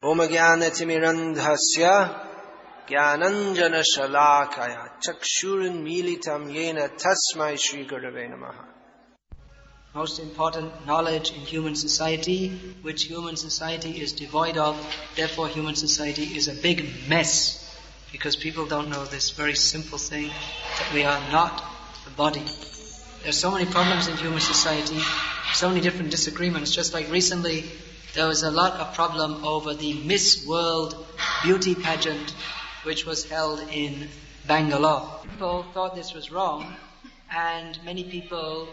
Om Jnanatimirandhasya Jnananjana Shalakaya Chakshurin Militam Yena Tasmai Shri Gurave Namaha. Most important knowledge in human society, which human society is devoid of. Therefore, human society is a big mess, because people don't know this very simple thing, that we are not the body. There are so many problems in human society, so many different disagreements. Just like recently, there was a lot of problem over the Miss World beauty pageant, which was held in Bangalore. People thought this was wrong, and many people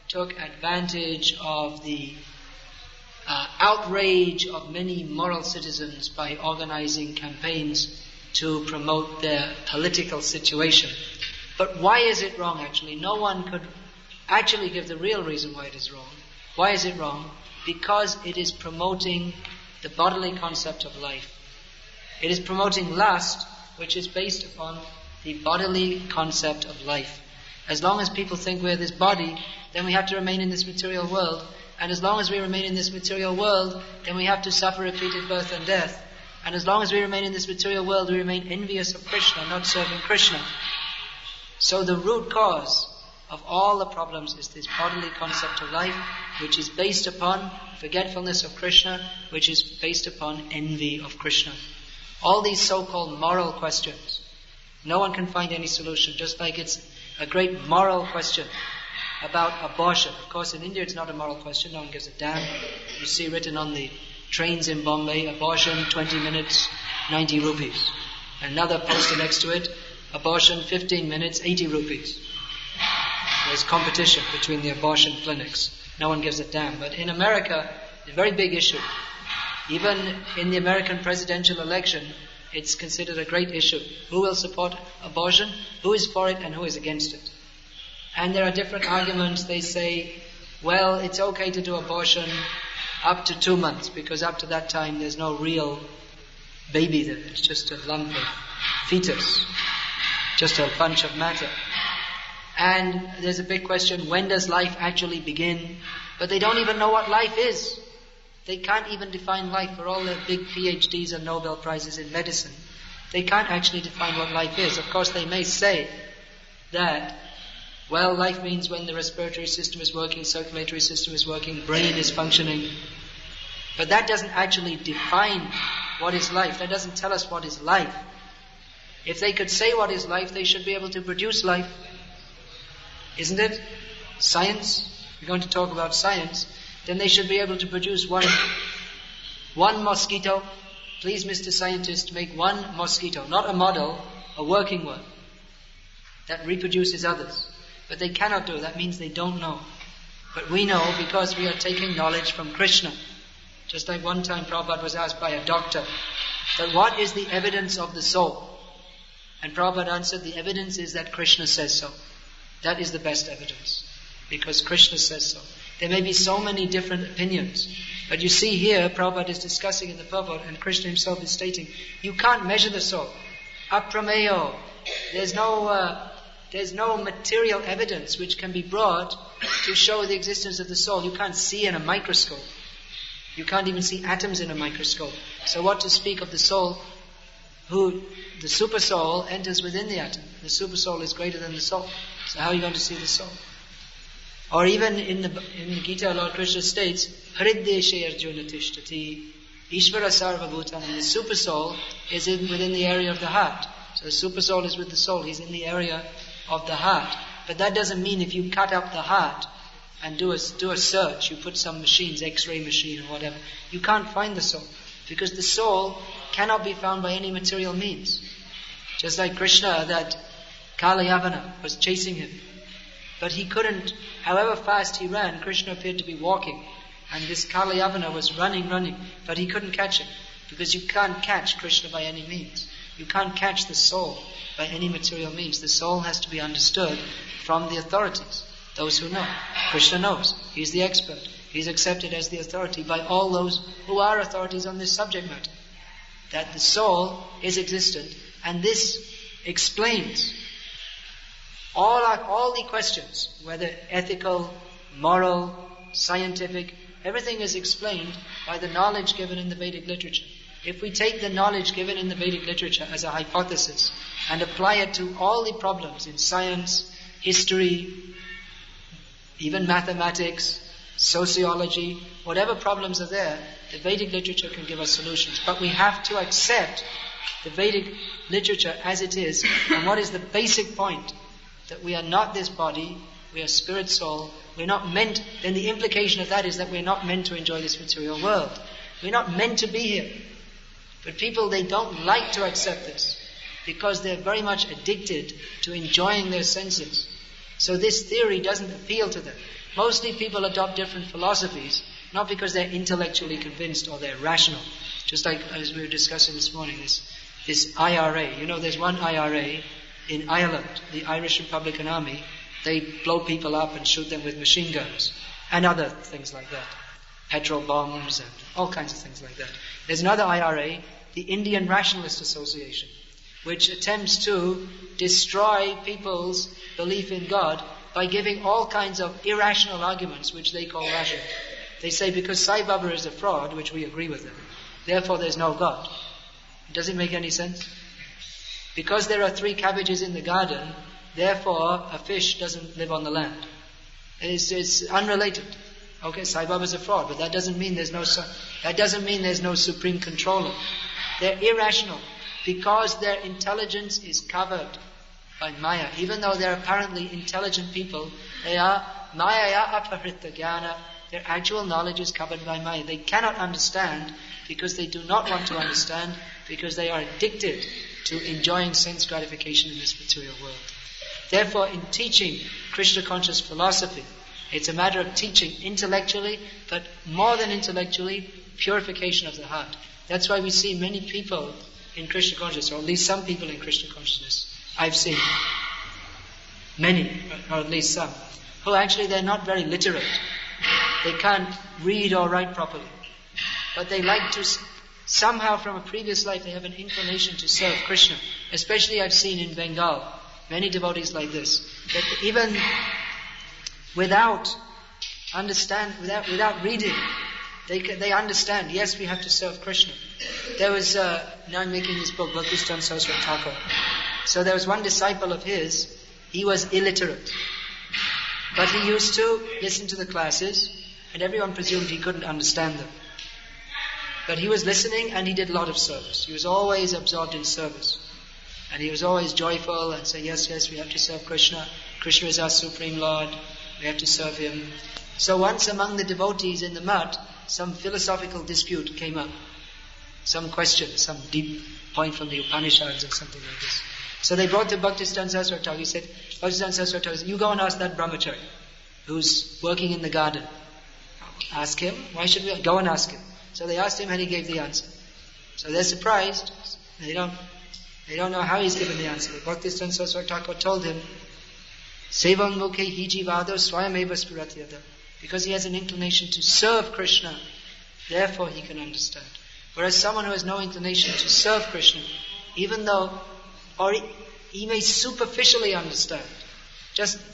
took advantage of the outrage of many moral citizens by organizing campaigns to promote their political situation. But why is it wrong actually? No one could actually give the real reason why it is wrong. Why is it wrong? Because it is promoting the bodily concept of life. It is promoting lust, which is based upon the bodily concept of life. As long as people think we're this body, then we have to remain in this material world. And as long as we remain in this material world, then we have to suffer repeated birth and death. And as long as we remain in this material world, we remain envious of Krishna, not serving Krishna. So the root cause of all the problems is this bodily concept of life, which is based upon forgetfulness of Krishna, which is based upon envy of Krishna. All these so-called moral questions, no one can find any solution, just like it's a great moral question about abortion. Of course, in India it's not a moral question, no one gives a damn. You see written on the trains in Bombay, abortion 20 minutes, 90 rupees. Another poster next to it, abortion 15 minutes, 80 rupees. There's competition between the abortion clinics. No one gives a damn. But in America, it's a very big issue. Even in the American presidential election, it's considered a great issue. Who will support abortion? Who is for it and who is against it? And there are different arguments. They say, well, it's okay to do abortion up to 2 months, because up to that time there's no real baby there. It's just a lump of fetus, just a bunch of matter. And there's a big question, when does life actually begin? But they don't even know what life is. They can't even define life. For all their big PhDs and Nobel Prizes in medicine, they can't actually define what life is. Of course, they may say that, well, life means when the respiratory system is working, circulatory system is working, brain is functioning. But that doesn't actually define what is life. That doesn't tell us what is life. If they could say what is life, they should be able to produce life. Isn't it? Science. We're going to talk about science. Then they should be able to produce one mosquito. Please, Mr. Scientist, make one mosquito, not a model, a working one, that reproduces others. But they cannot do it. That means they don't know. But we know because we are taking knowledge from Krishna. Just like one time Prabhupada was asked by a doctor, that what is the evidence of the soul? And Prabhupada answered, the evidence is that Krishna says so. That is the best evidence, because Krishna says so. There may be so many different opinions, but you see here, Prabhupada is discussing in the purport, and Krishna himself is stating, you can't measure the soul. Aprameyo. There's no material evidence which can be brought to show the existence of the soul. You can't see in a microscope. You can't even see atoms in a microscope. So what to speak of the soul, who the super soul enters within the atom. The super soul is greater than the soul. So how are you going to see the soul? Or even in the Gita, Lord Krishna states, Hriddeshe Arjuna Tishtati, Ishvara Sarva Bhutanam. The super soul is within the area of the heart. So the super soul is with the soul. He's in the area of the heart. But that doesn't mean if you cut up the heart and do a search, you put some machines, X-ray machine or whatever, you can't find the soul. Because the soul cannot be found by any material means. Just like Krishna, that Kalayavana was chasing him. But he couldn't, however fast he ran, Krishna appeared to be walking. And this Kalayavana was running, but he couldn't catch him. Because you can't catch Krishna by any means. You can't catch the soul by any material means. The soul has to be understood from the authorities, those who know. Krishna knows. He's the expert. He's accepted as the authority by all those who are authorities on this subject matter. That the soul is existent, and this explains all the questions, whether ethical, moral, scientific, everything is explained by the knowledge given in the Vedic literature. if we take the knowledge given in the Vedic literature as a hypothesis and apply it to all the problems in science, history, even mathematics, sociology, whatever problems are there, the Vedic literature can give us solutions. But we have to accept the Vedic literature as it is. And what is the basic point? That we are not this body, we are spirit soul. We're not meant, then the implication of that is that we're not meant to enjoy this material world. We're not meant to be here. But people, they don't like to accept this because they're very much addicted to enjoying their senses. So this theory doesn't appeal to them. Mostly people adopt different philosophies, not because they're intellectually convinced or they're rational. Just like as we were discussing this morning, this IRA. You know, there's one IRA in Ireland, the Irish Republican Army. They blow people up and shoot them with machine guns and other things like that. Petrol bombs and all kinds of things like that. There's another IRA, the Indian Rationalist Association, which attempts to destroy people's belief in God by giving all kinds of irrational arguments which they call rational. They say because Sai Baba is a fraud, which we agree with them, therefore there's no God. Does it make any sense? Because there are 3 cabbages in the garden, therefore a fish doesn't live on the land. It's unrelated. Okay, Sai Baba is a fraud, but that doesn't mean there's no supreme controller. They're irrational because their intelligence is covered by Maya. Even though they're apparently intelligent people, they are Maya aparita jnana. Their actual knowledge is covered by Maya. They cannot understand because they do not want to understand, because they are addicted to enjoying sense gratification in this material world. Therefore, in teaching Krishna conscious philosophy, it's a matter of teaching intellectually, but more than intellectually, purification of the heart. That's why we see many people in Krishna consciousness, or at least some people in Krishna consciousness, I've seen many, or at least some, who actually they're not very literate. They can't read or write properly. But they like to, somehow from a previous life, they have an inclination to serve Krishna. Especially I've seen in Bengal, many devotees like this, that even without reading, they understand, yes, we have to serve Krishna. There was, now I'm making this book, Bhakti Saraswati Thakur. So there was one disciple of his, he was illiterate. But he used to listen to the classes, and everyone presumed he couldn't understand them. But he was listening and he did a lot of service. He was always absorbed in service. And he was always joyful and say, yes, we have to serve Krishna. Krishna is our Supreme Lord. We have to serve Him. So once among the devotees in the mutt, some philosophical dispute came up. Some question, some deep point from the Upanishads or something like this. So they brought to Bhaktisiddhanta Saraswati Thakur. He said, Bhaktisiddhanta Saraswati Thakur, you go and ask that brahmachari who's working in the garden. Ask him. Why should we? Go and ask him. So they asked him and he gave the answer. So they're surprised. They don't know how he's given the answer. But Bhaktisiddhanta Saraswati Thakur told him, Sevang mukhe hijivado swayameva spiratyada. Because he has an inclination to serve Krishna, therefore he can understand. Whereas someone who has no inclination to serve Krishna, even though, or he may superficially understand,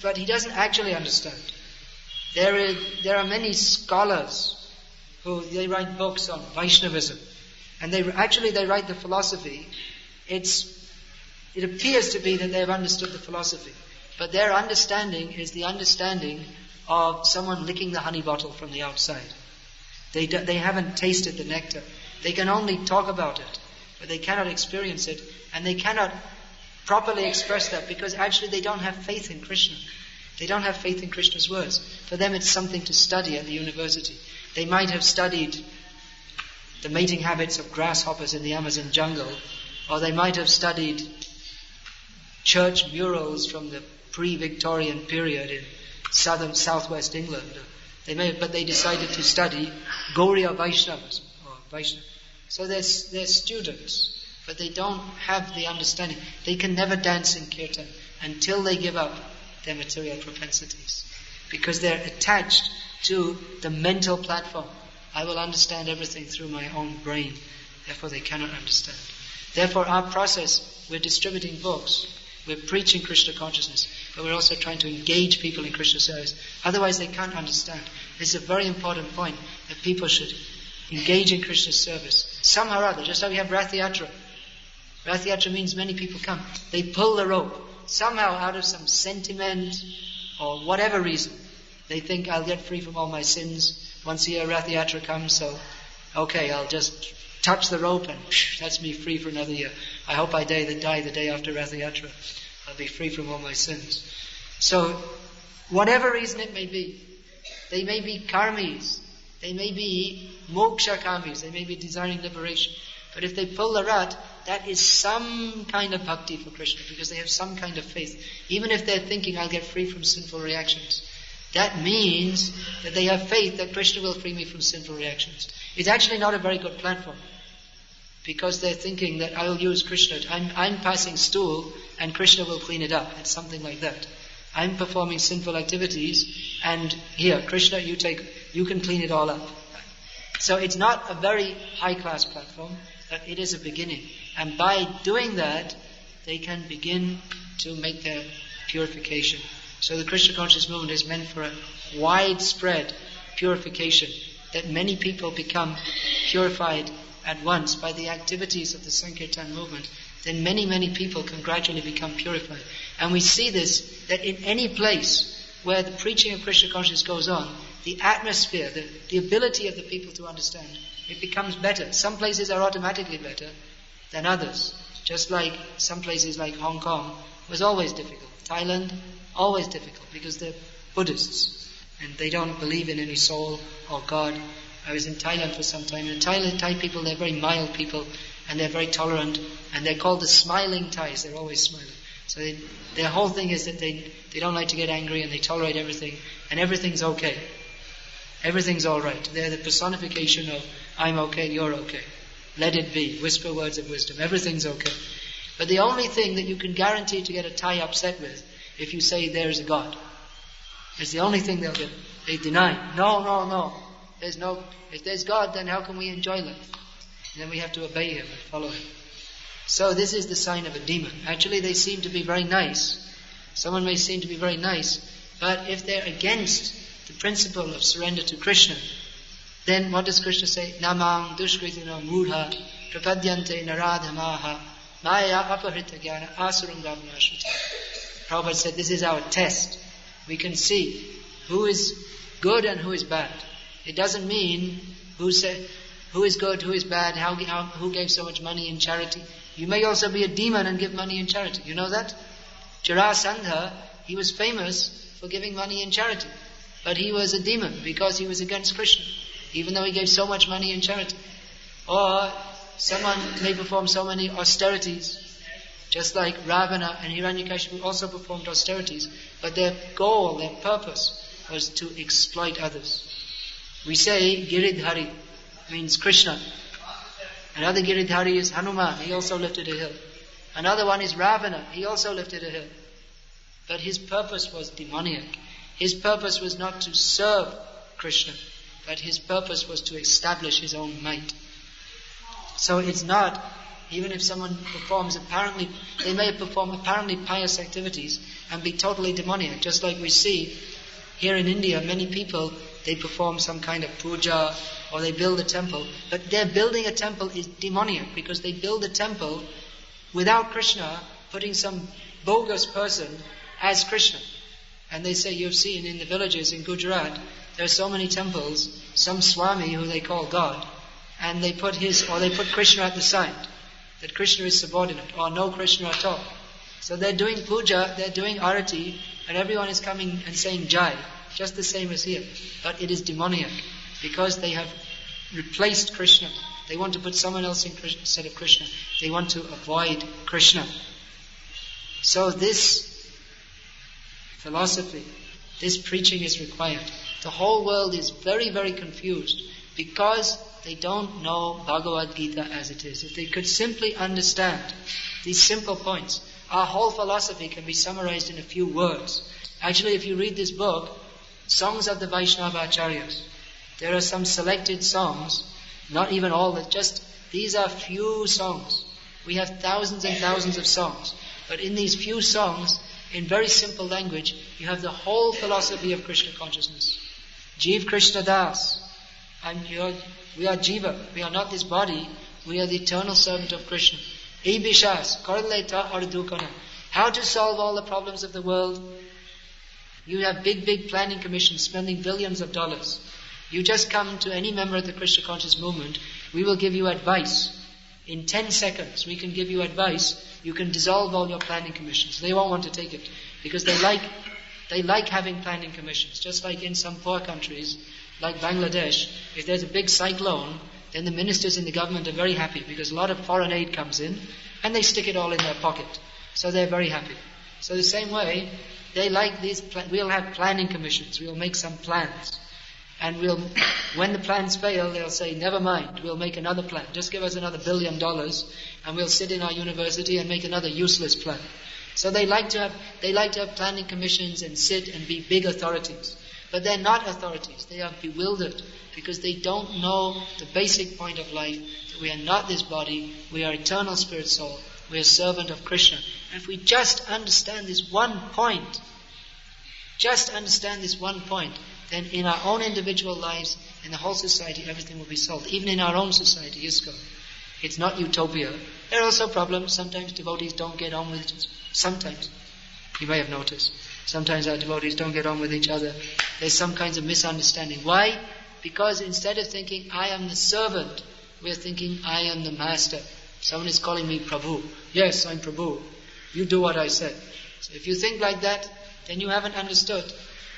but he doesn't actually understand. There are many scholars who they write books on Vaishnavism, and they write the philosophy. It appears to be that they have understood the philosophy, but their understanding is the understanding of someone licking the honey bottle from the outside. They haven't tasted the nectar. They can only talk about it, but they cannot experience it, and they cannot properly express that because actually they don't have faith in Krishna. They don't have faith in Krishna's words. For them it's something to study at the university. They might have studied the mating habits of grasshoppers in the Amazon jungle, or they might have studied church murals from the pre-Victorian period in southwest England. But they decided to study Gauriya Vaishnavism, or Vaishnava. So they're students, but they don't have the understanding. They can never dance in kirtan until they give up their material propensities, because they're attached to the mental platform. I will understand everything through my own brain. Therefore they cannot understand. Therefore our process, we're distributing books, we're preaching Krishna consciousness, but we're also trying to engage people in Krishna service. Otherwise they can't understand. This is a very important point, that people should engage in Krishna service somehow or other, just like we have Rath Yatra. Rath Yatra means many people come. They pull the rope. Somehow out of some sentiment or whatever reason, they think I'll get free from all my sins. Once a year Rath Yatra comes, so okay, I'll just touch the rope and that's me free for another year. I hope I die the day after Rath Yatra. I'll be free from all my sins. So, whatever reason it may be, they may be karmis, they may be moksha karmis, they may be desiring liberation. But if they pull the rat, that is some kind of bhakti for Krishna, because they have some kind of faith. Even if they're thinking, I'll get free from sinful reactions, that means that they have faith that Krishna will free me from sinful reactions. It's actually not a very good platform, because they're thinking that I will use Krishna. I'm passing stool and Krishna will clean it up. It's something like that. I'm performing sinful activities and here, Krishna, you can clean it all up. So it's not a very high-class platform, but it is a beginning. And by doing that, they can begin to make their purification. So the Krishna conscious movement is meant for a widespread purification, that many people become purified at once by the activities of the Sankirtan movement. Then many, many people can gradually become purified. And we see this, that in any place where the preaching of Krishna consciousness goes on, the atmosphere, the ability of the people to understand, it becomes better. Some places are automatically better than others. Just like some places like Hong Kong was always difficult. Thailand, always difficult, because they're Buddhists and they don't believe in any soul or God. I was in Thailand for some time, and Thai people, they're very mild people, and they're very tolerant, and they're called the smiling Thais. They're always smiling. So their whole thing is that they don't like to get angry, and they tolerate everything, and everything's okay. Everything's all right. They're the personification of I'm okay, you're okay. Let it be. Whisper words of wisdom. Everything's okay. But the only thing that you can guarantee to get a Thai upset with, if you say there's a God, it's the only thing they'll do. They deny. No. If there's God, then how can we enjoy life? And then we have to obey Him and follow Him. So this is the sign of a demon. Actually, they seem to be very nice. Someone may seem to be very nice, but if they're against the principle of surrender to Krishna, then what does Krishna say? Namang dushkritino mudha prapadyante naradhamaha maya apahrita jnana asurangavamashvita. Prabhupada said, this is our test. We can see who is good and who is bad. It doesn't mean who is good, who is bad, who gave so much money in charity. You may also be a demon and give money in charity. You know that? Jarasandha, he was famous for giving money in charity. But he was a demon because he was against Krishna, even though he gave so much money in charity. Or someone may perform so many austerities, just like Ravana and Hiranyakashipu also performed austerities, but their goal, their purpose was to exploit others. We say Giridhari means Krishna. Another Giridhari is Hanuman, he also lifted a hill. Another one is Ravana, he also lifted a hill. But his purpose was demoniac. His purpose was not to serve Krishna, but his purpose was to establish his own might. So it's not, even if someone they may perform apparently pious activities and be totally demoniac. Just like we see here in India, many people, they perform some kind of puja or they build a temple, but their building a temple is demoniac because they build a temple without Krishna, putting some bogus person as Krishna. And they say, you've seen in the villages in Gujarat, there are so many temples, some Swami who they call God, and they put Krishna at the side, that Krishna is subordinate, or no Krishna at all. So they're doing puja, they're doing arati, and everyone is coming and saying Jai, just the same as here. But it is demoniac, because they have replaced Krishna. They want to put someone else instead of Krishna. They want to avoid Krishna. So this philosophy, this preaching is required. The whole world is very, very confused because they don't know Bhagavad Gita as it is. If they could simply understand these simple points, our whole philosophy can be summarized in a few words. Actually, if you read this book, Songs of the Vaishnava Acharyas, there are some selected songs, not even all, these are few songs. We have thousands and thousands of songs, but in these few songs, in very simple language, you have the whole philosophy of Krishna consciousness. Jeev Krishna Das. We are Jiva. We are not this body, We are the eternal servant of Krishna. Ibishas, Korleta Ardukana. How to solve all the problems of the world? You have big planning commissions spending billions of dollars. You just come to any member of the Krishna conscious movement, we will give you advice. In 10 seconds, we can give you advice. You can dissolve all your planning commissions. They won't want to take it because they like having planning commissions. Just like in some poor countries, like Bangladesh, if there's a big cyclone, then the ministers in the government are very happy because a lot of foreign aid comes in and they stick it all in their pocket. So they're very happy. So the same way, they like these, we'll have planning commissions. We'll make some plans. And when the plans fail, they'll say, never mind, we'll make another plan. Just give us another $1 billion and we'll sit in our university and make another useless plan. So they like to have planning commissions and sit and be big authorities. But they're not authorities. They are bewildered because they don't know the basic point of life, that we are not this body, we are eternal spirit soul, we are servant of Krishna. And if we just understand this one point, then in our own individual lives, in the whole society, everything will be solved. Even in our own society, ISKCON. It's not utopia. There are also problems. Sometimes devotees don't get on with each other. Sometimes. You may have noticed. Sometimes our devotees don't get on with each other. There's some kinds of misunderstanding. Why? Because instead of thinking, I am the servant, we're thinking, I am the master. Someone is calling me Prabhu. Yes, I'm Prabhu. You do what I said. So if you think like that, then you haven't understood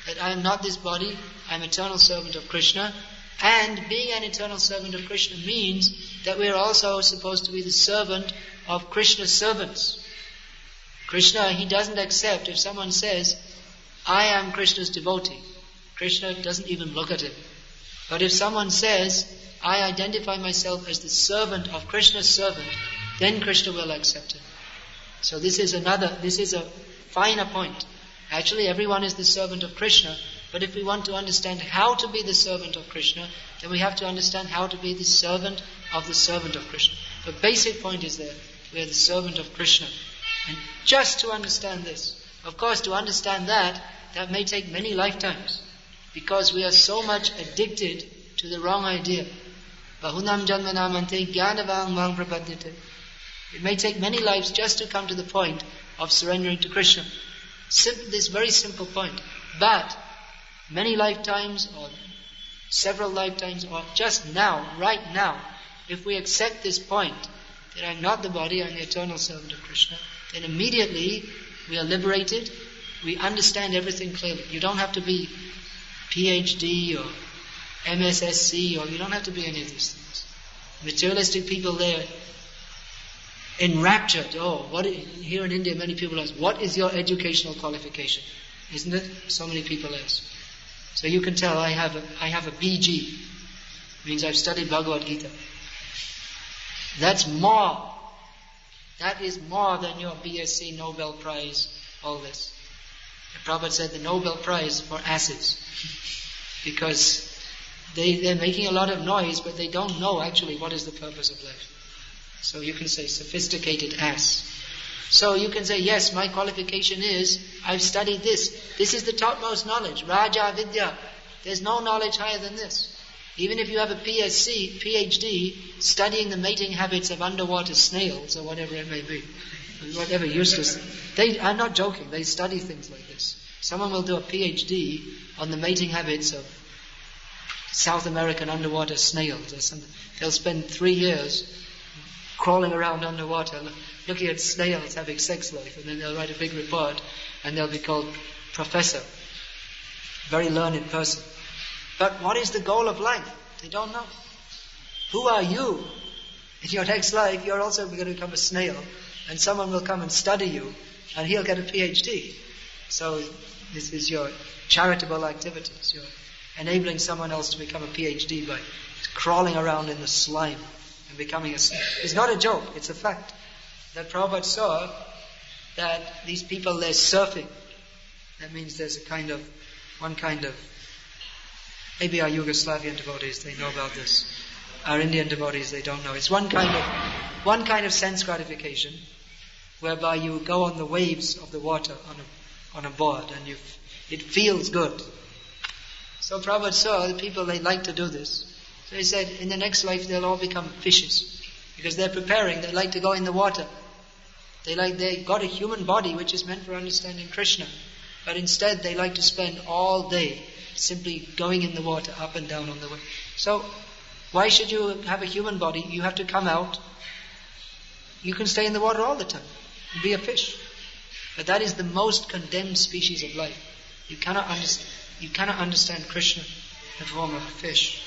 that I am not this body, I am eternal servant of Krishna. And being an eternal servant of Krishna means that we are also supposed to be the servant of Krishna's servants. Krishna, he doesn't accept if someone says, I am Krishna's devotee. Krishna doesn't even look at him. But if someone says, I identify myself as the servant of Krishna's servant, then Krishna will accept him. So this is a finer point. Actually, everyone is the servant of Krishna, but if we want to understand how to be the servant of Krishna, then we have to understand how to be the servant of Krishna. The basic point is that we are the servant of Krishna. And just to understand this, of course, to understand that may take many lifetimes, because we are so much addicted to the wrong idea. Bahunam janmanamante jnanavang mang prapadyate. It may take many lives just to come to the point of surrendering to Krishna. This very simple point. But many lifetimes or several lifetimes or just now, right now, if we accept this point that I'm not the body, I'm the eternal servant of Krishna, then immediately we are liberated, we understand everything clearly. You don't have to be PhD or MSSC or you don't have to be any of these things. Materialistic people, they're enraptured. Here in India many people ask, what is your educational qualification? Isn't it? So many people ask. So you can tell I have a BG. Means I've studied Bhagavad Gita. That's more. That is more than your BSc, Nobel Prize, all this. The Prabhupada said the Nobel Prize for asses. Because they're making a lot of noise, but they don't know actually what is the purpose of life. So you can say sophisticated ass. So you can say, yes, my qualification is, I've studied this. This is the topmost knowledge. Raja Vidya. There's no knowledge higher than this. Even if you have a PhD, studying the mating habits of underwater snails, or whatever it may be. Whatever useless. I'm not joking, they study things like this. Someone will do a PhD on the mating habits of South American underwater snails or something. They'll spend 3 years crawling around underwater, looking at snails having sex life, and then they'll write a big report, and they'll be called professor. Very learned person. But what is the goal of life? They don't know. Who are you? In your next life, you're also going to become a snail, and someone will come and study you, and he'll get a PhD. So this is your charitable activities. You're enabling someone else to become a PhD by crawling around in the slime and becoming a snail. It's not a joke, it's a fact. That Prabhupada saw that these people, they're surfing. That means there's one kind of, maybe our Yugoslavian devotees, they know about this. Our Indian devotees, they don't know. It's one kind of sense gratification, whereby you go on the waves of the water on a board, and it feels good. So Prabhupada saw the people, they like to do this. So he said, in the next life they'll all become fishes. because they're preparing, they like to go in the water. They got a human body which is meant for understanding Krishna, but instead they like to spend all day simply going in the water, up and down on the way. So, why should you have a human body? You have to come out. You can stay in the water all the time and be a fish. But that is the most condemned species of life. You cannot understand Krishna in the form of a fish.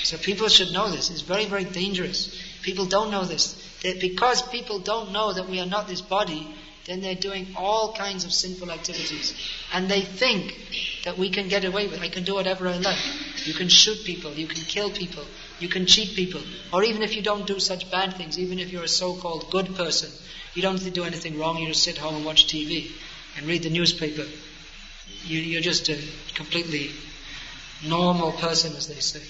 So people should know this. It's very, very dangerous. People don't know this. Because people don't know that we are not this body, then they're doing all kinds of sinful activities. And they think that we can get away with it. I can do whatever I like. You can shoot people, you can kill people, you can cheat people. Or even if you don't do such bad things, even if you're a so-called good person, you don't do anything wrong, you just sit home and watch TV and read the newspaper. You're just a completely normal person, as they say.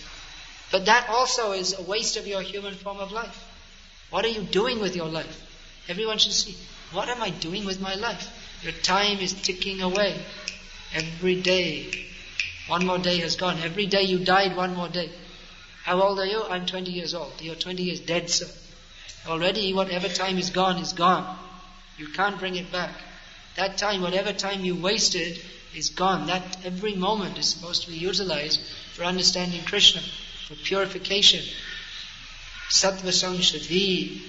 But that also is a waste of your human form of life. What are you doing with your life? Everyone should see, what am I doing with my life? Your time is ticking away. Every day, one more day has gone. Every day you died, one more day. How old are you? I'm 20 years old. You're 20 years dead, sir. Already whatever time is gone is gone. You can't bring it back. That time, whatever time you wasted, is gone. That every moment is supposed to be utilized for understanding Krishna, for purification. Sattva Sanshuddhi.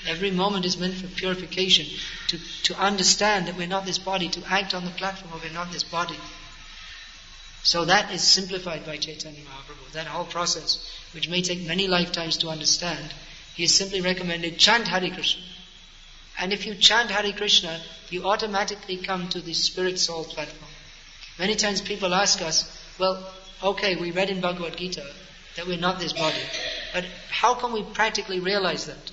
Every moment is meant for purification, to understand that we're not this body, to act on the platform of we're not this body. So that is simplified by Chaitanya Mahaprabhu. That whole process, which may take many lifetimes to understand, he has simply recommended, chant Hare Krishna. And if you chant Hare Krishna, you automatically come to the spirit soul platform. Many times people ask us, well, okay, we read in Bhagavad Gita that we're not this body, but how can we practically realize that?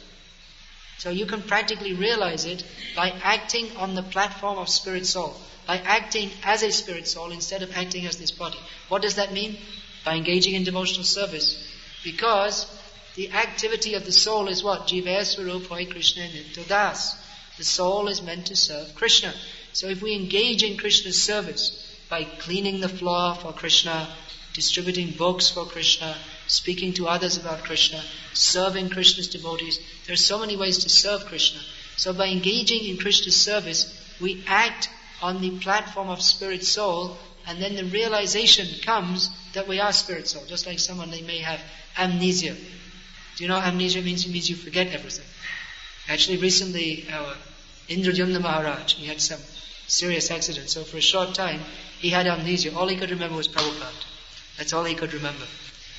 So you can practically realize it by acting on the platform of spirit soul, by acting as a spirit soul instead of acting as this body. What does that mean? By engaging in devotional service. Because the activity of the soul is what? Jiva Swarup Hoy Krishna Nityadas. The soul is meant to serve Krishna. So if we engage in Krishna's service by cleaning the floor for Krishna, distributing books for Krishna, speaking to others about Krishna, serving Krishna's devotees. There are so many ways to serve Krishna. So by engaging in Krishna's service, we act on the platform of spirit soul, and then the realization comes that we are spirit soul. Just like someone, they may have amnesia. Do you know amnesia means? It means you forget everything. Actually, recently, our Indradyumna Maharaj, he had some serious accident. So for a short time, he had amnesia. All he could remember was Prabhupada. That's all he could remember.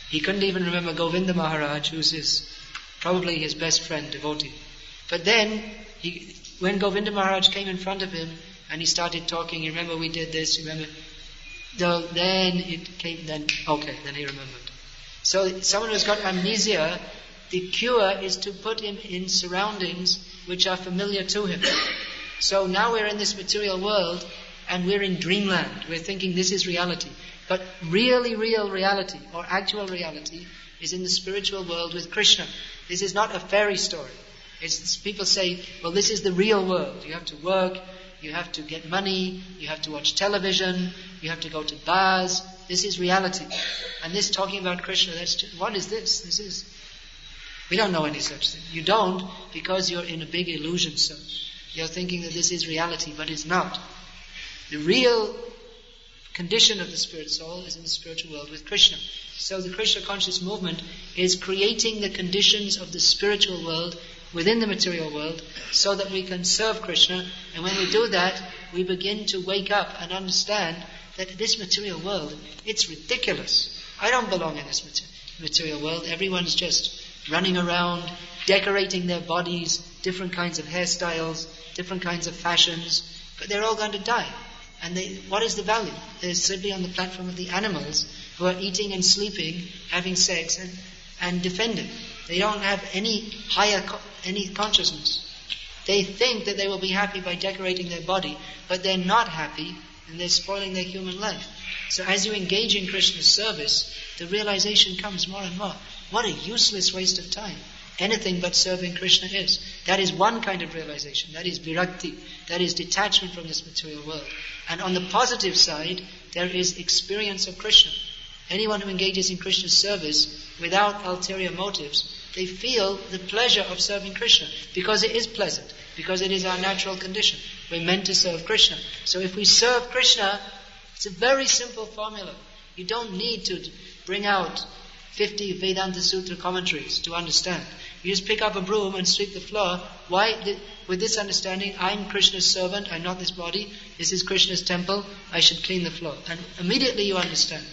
He couldn't even remember Govinda Maharaj, who's probably his best friend, devotee. But then, when Govinda Maharaj came in front of him and he started talking, remember we did this, remember? Then he remembered. So someone who's got amnesia, the cure is to put him in surroundings which are familiar to him. So now we're in this material world and we're in dreamland. We're thinking this is reality. But really real reality, or actual reality, is in the spiritual world with Krishna. This is not a fairy story. People say, well, this is the real world. You have to work, you have to get money, you have to watch television, you have to go to bars. This is reality. And this talking about Krishna, what is this? We don't know any such thing. You don't because you're in a big illusion, sir. You're thinking that this is reality, but it's not. The real condition of the spirit soul is in the spiritual world with Krishna. So the Krishna conscious movement is creating the conditions of the spiritual world within the material world so that we can serve Krishna. And when we do that, we begin to wake up and understand that this material world, it's ridiculous. I don't belong in this material world. Everyone's just running around, decorating their bodies, different kinds of hairstyles, different kinds of fashions, but they're all going to die. And what is the value? They're simply on the platform of the animals who are eating and sleeping, having sex and defending. They don't have any consciousness. They think that they will be happy by decorating their body, but they're not happy and they're spoiling their human life. So as you engage in Krishna's service, the realization comes more and more. What a useless waste of time. Anything but serving Krishna is. That is one kind of realization. That is virakti. That is detachment from this material world. And on the positive side, there is experience of Krishna. Anyone who engages in Krishna's service without ulterior motives They feel the pleasure of serving Krishna because it is pleasant, because it is our natural condition. We're meant to serve Krishna. So if we serve Krishna, it's a very simple formula. You don't need to bring out 50 Vedanta Sutra commentaries to understand. You just pick up a broom and sweep the floor. Why? With this understanding, I'm Krishna's servant, I'm not this body. This is Krishna's temple, I should clean the floor. And immediately you understand.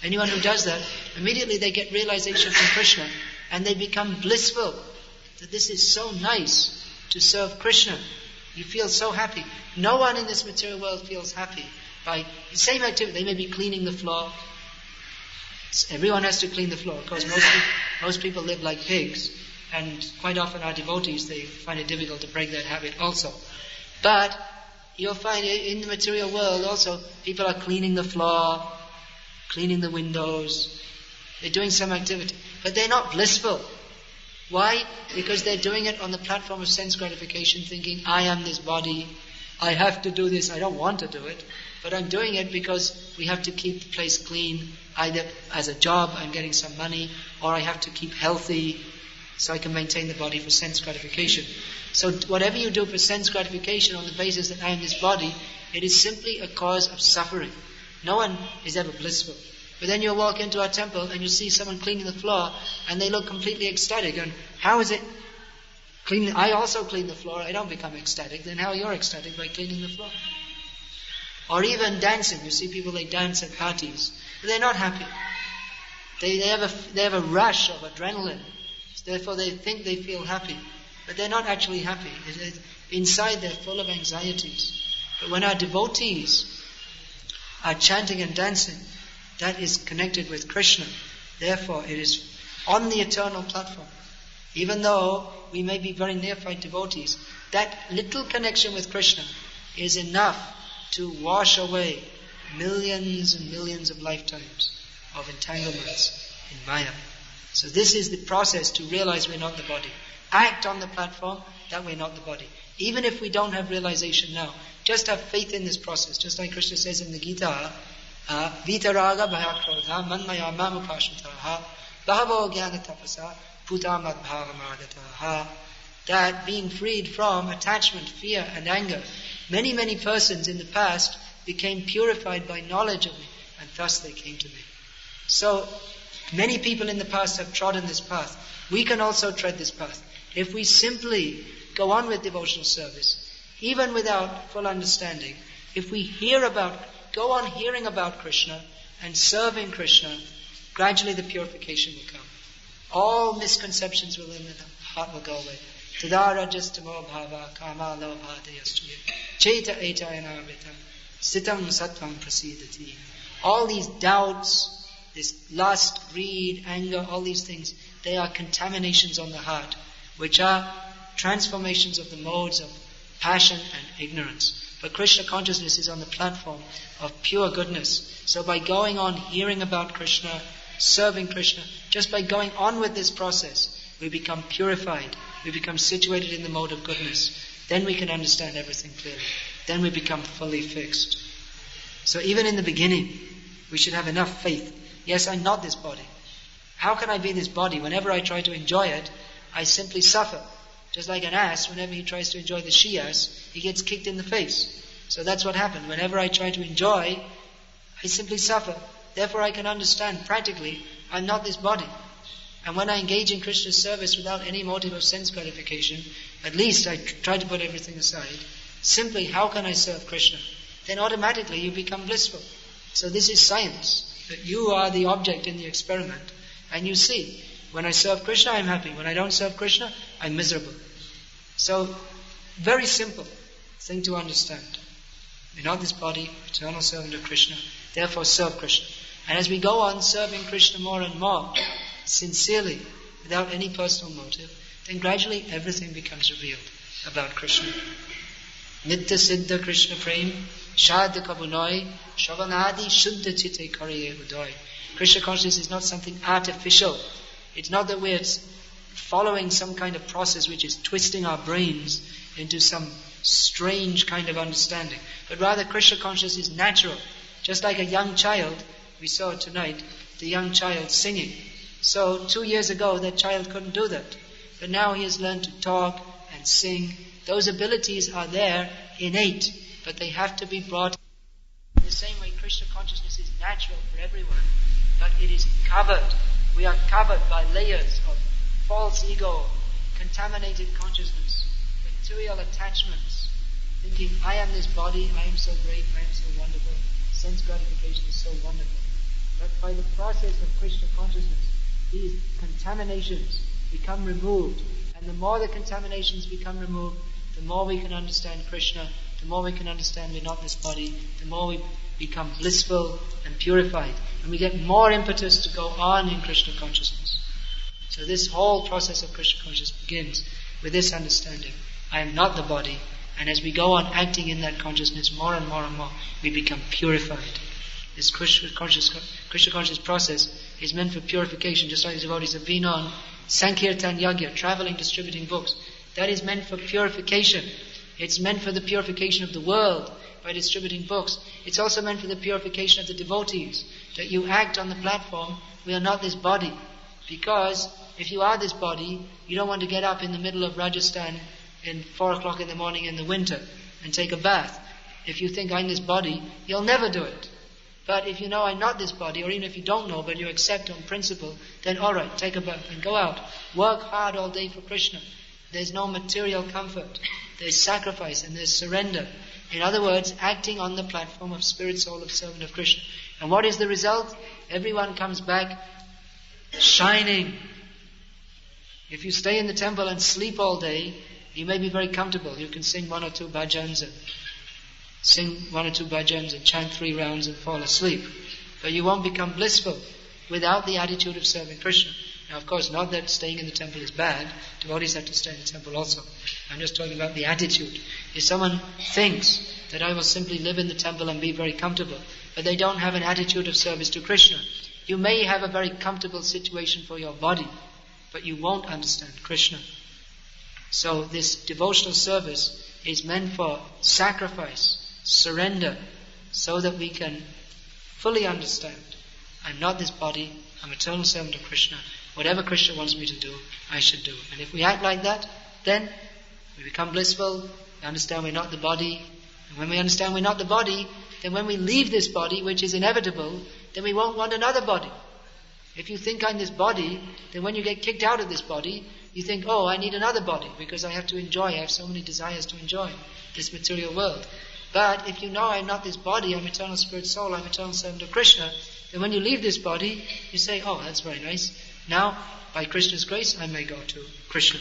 Anyone who does that, immediately they get realization from Krishna and they become blissful. That this is so nice to serve Krishna. You feel so happy. No one in this material world feels happy by the same activity. They may be cleaning the floor. Everyone has to clean the floor. Of course, most people live like pigs, and quite often our devotees, they find it difficult to break that habit also. But you'll find in the material world also, people are cleaning the floor, cleaning the windows. They're doing some activity, but they're not blissful. Why? Because they're doing it on the platform of sense gratification, thinking, I am this body, I have to do this, I don't want to do it, but I'm doing it because we have to keep the place clean. Either as a job, I'm getting some money, or I have to keep healthy so I can maintain the body for sense gratification. So whatever you do for sense gratification on the basis that I am this body, it is simply a cause of suffering. No one is ever blissful. But then you'll walk into our temple and you see someone cleaning the floor and they look completely ecstatic. And how is it cleaning? I also clean the floor, I don't become ecstatic. Then how you're ecstatic by cleaning the floor? Or even dancing. You see people, they dance at parties. They're not happy. They have a rush of adrenaline. Therefore they think they feel happy. But they're not actually happy. Inside they're full of anxieties. But when our devotees are chanting and dancing, that is connected with Krishna. Therefore it is on the eternal platform. Even though we may be very neophyte devotees, that little connection with Krishna is enough to wash away millions and millions of lifetimes of entanglements in Maya. So this is the process to realize we're not the body. Act on the platform that we're not the body. Even if we don't have realization now, just have faith in this process. Just like Krishna says in the Gita, Vitaraga bhayakrodha manmaya mamupashutaha bhavo jnana tapasa putamad bhavamargataha. That being freed from attachment, fear and anger, many persons in the past became purified by knowledge of me, and thus they came to me. So, many people in the past have trodden this path. We can also tread this path. If we simply go on with devotional service, even without full understanding, if we go on hearing about Krishna and serving Krishna, gradually the purification will come. All misconceptions within the heart will go away. Tadara justamo bhava kama lobha deyastuya cheta etayanarvitam sitam sattvam prasidati. All these doubts, this lust, greed, anger, all these things, they are contaminations on the heart, which are transformations of the modes of passion and ignorance. But Krishna consciousness is on the platform of pure goodness. So by going on hearing about Krishna, serving Krishna, just by going on with this process, we become purified. We become situated in the mode of goodness. Then we can understand everything clearly. Then we become fully fixed. So even in the beginning, we should have enough faith. Yes, I'm not this body. How can I be this body? Whenever I try to enjoy it, I simply suffer. Just like an ass, whenever he tries to enjoy the she-ass, he gets kicked in the face. So that's what happened. Whenever I try to enjoy, I simply suffer. Therefore I can understand practically, I'm not this body. And when I engage in Krishna's service without any motive of sense gratification, at least I try to put everything aside. Simply, how can I serve Krishna? Then automatically you become blissful. So this is science. That you are the object in the experiment. And you see, when I serve Krishna, I'm happy. When I don't serve Krishna, I'm miserable. So, very simple thing to understand. We're not this body, eternal servant of Krishna. Therefore serve Krishna. And as we go on serving Krishna more and more, sincerely, without any personal motive, then gradually everything becomes revealed about Krishna. Nitya Siddha Krishna Prem, Shadha Kabunoi, Shavanadi Shuddha Chitte Kariye Udoy. Krishna consciousness is not something artificial. It's not that we're following some kind of process which is twisting our brains into some strange kind of understanding. But rather Krishna consciousness is natural. Just like a young child, we saw tonight, the young child singing. So 2 years ago, that child couldn't do that. But now he has learned to talk and sing. Those abilities are there, innate, but they have to be brought. In the same way, Krishna consciousness is natural for everyone, but it is covered. We are covered by layers of false ego, contaminated consciousness, material attachments, thinking, I am this body, I am so great, I am so wonderful, sense gratification is so wonderful. But by the process of Krishna consciousness, these contaminations become removed, and the more the contaminations become removed, the more we can understand Krishna, the more we can understand we're not this body, the more we become blissful and purified, and we get more impetus to go on in Krishna consciousness. So this whole process of Krishna consciousness begins with this understanding. I am not the body, and as we go on acting in that consciousness more and more and more, we become purified. This Krishna conscious process is meant for purification, just like the devotees have been on Sankirtan Yagya, traveling, distributing books. That is meant for purification. It's meant for the purification of the world by distributing books. It's also meant for the purification of the devotees, that you act on the platform, we are not this body. Because if you are this body, you don't want to get up in the middle of Rajasthan in 4 o'clock in the morning in the winter and take a bath. If you think I'm this body, you'll never do it. But if you know I'm not this body, or even if you don't know, but you accept on principle, then alright, take a bath and go out. Work hard all day for Krishna. There's no material comfort. There's sacrifice and there's surrender. In other words, acting on the platform of spirit, soul, of servant of Krishna. And what is the result? Everyone comes back shining. If you stay in the temple and sleep all day, you may be very comfortable. You can sing 1 or 2 bhajans and chant 3 rounds and fall asleep. But you won't become blissful without the attitude of serving Krishna. Now, of course, not that staying in the temple is bad. Devotees have to stay in the temple also. I'm just talking about the attitude. If someone thinks that I will simply live in the temple and be very comfortable, but they don't have an attitude of service to Krishna, you may have a very comfortable situation for your body, but you won't understand Krishna. So this devotional service is meant for sacrifice, surrender, so that we can fully understand, I'm not this body, I'm eternal servant of Krishna. Whatever Krishna wants me to do, I should do. And if we act like that, then we become blissful, we understand we're not the body. And when we understand we're not the body, then when we leave this body, which is inevitable, then we won't want another body. If you think I'm this body, then when you get kicked out of this body, you think, oh, I need another body because I have to enjoy, I have so many desires to enjoy this material world. But if you know I'm not this body, I'm eternal spirit soul, I'm eternal servant of Krishna, then when you leave this body, you say, oh, that's very nice. Now, by Krishna's grace, I may go to Krishna.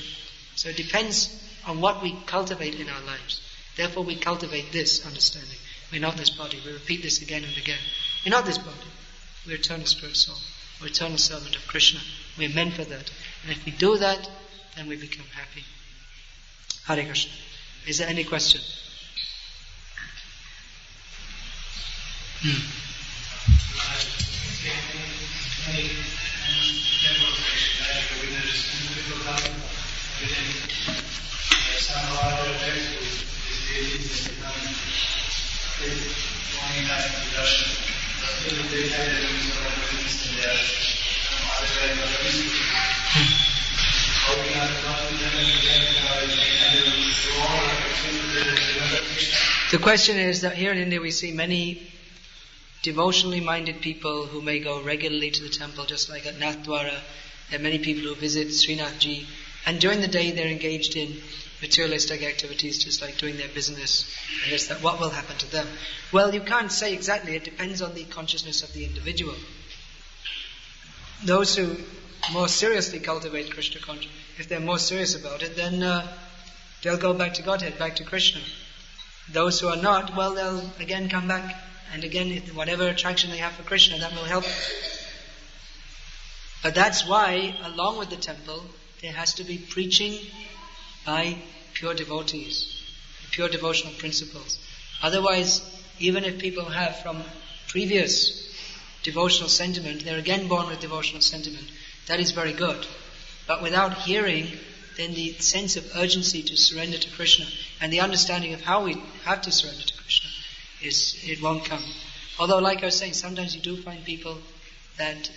So it depends on what we cultivate in our lives. Therefore, we cultivate this understanding. We're not this body. We repeat this again and again. We're not this body. We're eternal spirit soul. We're eternal servant of Krishna. We're meant for that. And if we do that, then we become happy. Hare Krishna. Is there any question? The question is that here in India we see many devotionally minded people who may go regularly to the temple, just like at Nathdwara. There are many people who visit Srinathji, and during the day they're engaged in materialistic activities, just like doing their business. And it's that what will happen to them? Well, you can't say exactly. It depends on the consciousness of the individual. Those who more seriously cultivate Krishna consciousness, if they're more serious about it, then they'll go back to Godhead, back to Krishna. Those who are not, well, they'll again come back, and again, whatever attraction they have for Krishna, that will help. But that's why, along with the temple, there has to be preaching by pure devotees, pure devotional principles. Otherwise, even if people have from previous devotional sentiment, they're again born with devotional sentiment. That is very good. But without hearing, then the sense of urgency to surrender to Krishna and the understanding of how we have to surrender to Krishna, it won't come. Although, like I was saying, sometimes you do find people that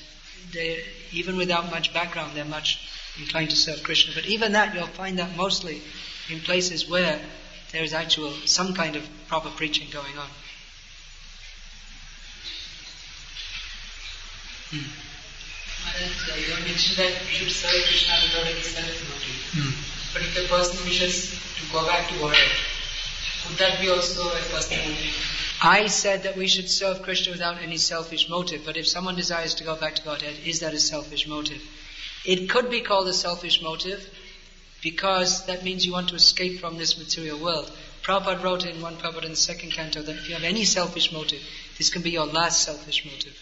even without much background, they're much inclined to serve Krishna. But even that, you'll find that mostly in places where there is some kind of proper preaching going on. You mentioned that we should serve Krishna without any self-motive. But if a person wishes to go back to Godhead, would that be also a personal motive? I said that we should serve Krishna without any selfish motive, but if someone desires to go back to Godhead, is that a selfish motive? It could be called a selfish motive, because that means you want to escape from this material world. Prabhupada wrote in the second canto that if you have any selfish motive, this can be your last selfish motive.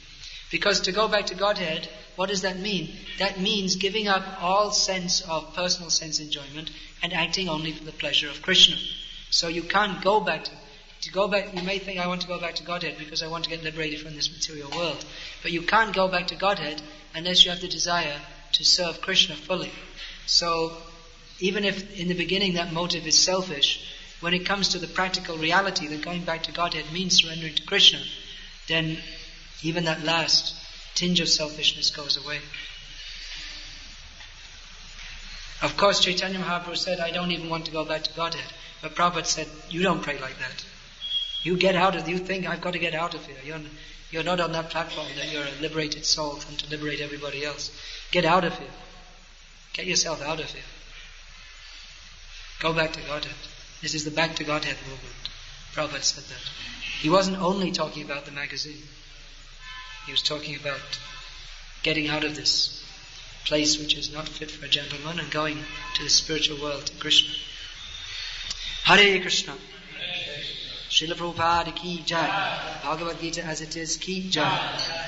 Because to go back to Godhead, what does that mean? That means giving up all sense of personal sense enjoyment and acting only for the pleasure of Krishna. So you can't go back to go back. You may think, I want to go back to Godhead because I want to get liberated from this material world. But you can't go back to Godhead unless you have the desire to serve Krishna fully. So even if in the beginning that motive is selfish, when it comes to the practical reality that going back to Godhead means surrendering to Krishna, then even that last tinge of selfishness goes away. Of course, Chaitanya Mahaprabhu said, I don't even want to go back to Godhead. But Prabhupada said, you don't pray like that. You think, I've got to get out of here. You're not on that platform that you're a liberated soul and to liberate everybody else. Get out of here. Get yourself out of here. Go back to Godhead. This is the Back to Godhead movement. Prabhupada said that. He wasn't only talking about the magazine. He was talking about getting out of this place which is not fit for a gentleman and going to the spiritual world, to Krishna. Hare Krishna. Srila Prabhupada ki jai. Bhagavad Gita as it is ki jai.